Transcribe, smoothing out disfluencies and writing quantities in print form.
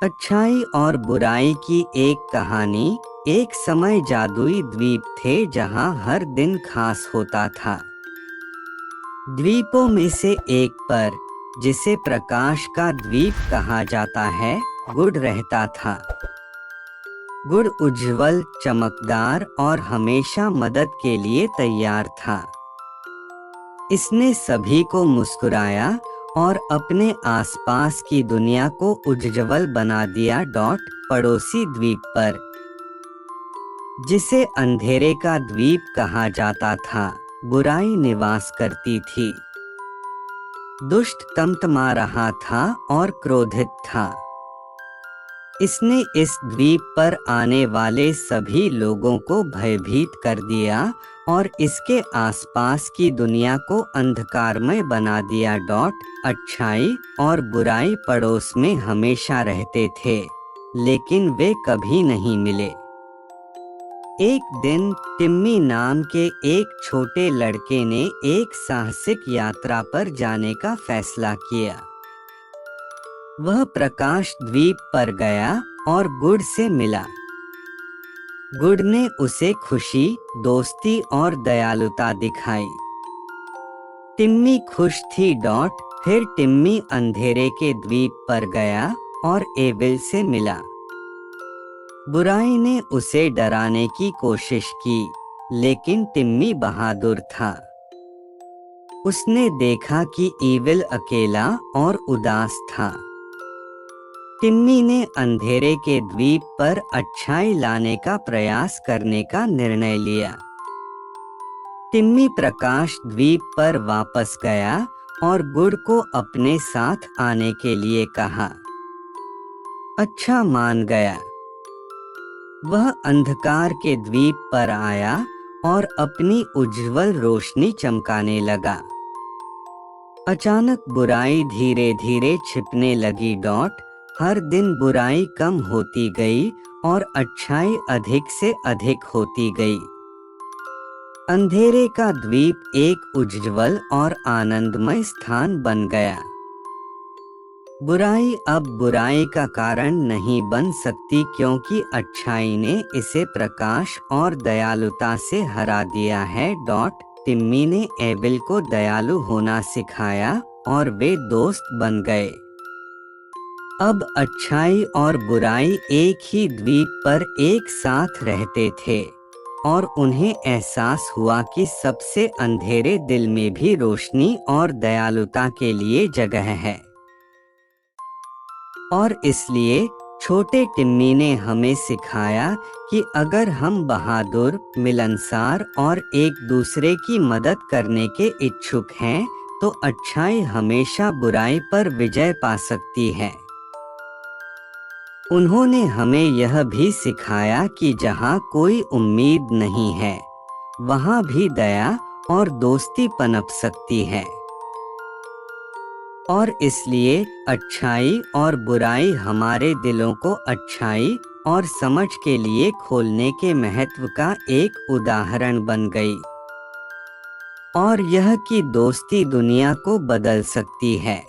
अच्छाई और बुराई की एक कहानी। एक समय जादुई द्वीप थे जहां हर दिन खास होता था। द्वीपों में से एक पर, जिसे प्रकाश का द्वीप कहा जाता है, गुड़ रहता था। गुड़ उज्जवल, चमकदार और हमेशा मदद के लिए तैयार था। इसने सभी को मुस्कुराया और अपने आसपास की दुनिया को उज्जवल बना दिया। पड़ोसी द्वीप पर, जिसे अंधेरे का द्वीप कहा जाता था, बुराई निवास करती थी। दुष्ट तमतमा रहा था और क्रोधित था। इसने इस द्वीप पर आने वाले सभी लोगों को भयभीत कर दिया और इसके आसपास की दुनिया को अंधकारमय बना दिया। अच्छाई और बुराई पड़ोस में हमेशा रहते थे, लेकिन वे कभी नहीं मिले। एक दिन टिम्मी नाम के एक छोटे लड़के ने एक साहसिक यात्रा पर जाने का फैसला किया। वह प्रकाश द्वीप पर गया और गुड़ से मिला। गुड़ ने उसे खुशी, दोस्ती और दयालुता दिखाई। टिम्मी खुश थी। फिर टिम्मी अंधेरे के द्वीप पर गया और एविल से मिला। बुराई ने उसे डराने की कोशिश की, लेकिन टिम्मी बहादुर था। उसने देखा कि एविल अकेला और उदास था। टिम्मी ने अंधेरे के द्वीप पर अच्छाई लाने का प्रयास करने का निर्णय लिया। टिम्मी प्रकाश द्वीप पर वापस गया और गुड़ को अपने साथ आने के लिए कहा। अच्छा मान गया। वह अंधकार के द्वीप पर आया और अपनी उज्जवल रोशनी चमकाने लगा। अचानक बुराई धीरे धीरे छिपने लगी। हर दिन बुराई कम होती गई और अच्छाई अधिक से अधिक होती गई। अंधेरे का द्वीप एक उज्जवल और आनंदमय स्थान बन गया। बुराई अब बुराई का कारण नहीं बन सकती, क्योंकि अच्छाई ने इसे प्रकाश और दयालुता से हरा दिया है। टिम्मी ने एविल को दयालु होना सिखाया और वे दोस्त बन गए। अब अच्छाई और बुराई एक ही द्वीप पर एक साथ रहते थे और उन्हें एहसास हुआ कि सबसे अंधेरे दिल में भी रोशनी और दयालुता के लिए जगह है। और इसलिए छोटे टिम्मी ने हमें सिखाया कि अगर हम बहादुर, मिलनसार और एक दूसरे की मदद करने के इच्छुक हैं, तो अच्छाई हमेशा बुराई पर विजय पा सकती है। उन्होंने हमें यह भी सिखाया कि जहाँ कोई उम्मीद नहीं है, वहाँ भी दया और दोस्ती पनप सकती है। और इसलिए अच्छाई और बुराई हमारे दिलों को अच्छाई और समझ के लिए खोलने के महत्व का एक उदाहरण बन गई, और यह कि दोस्ती दुनिया को बदल सकती है।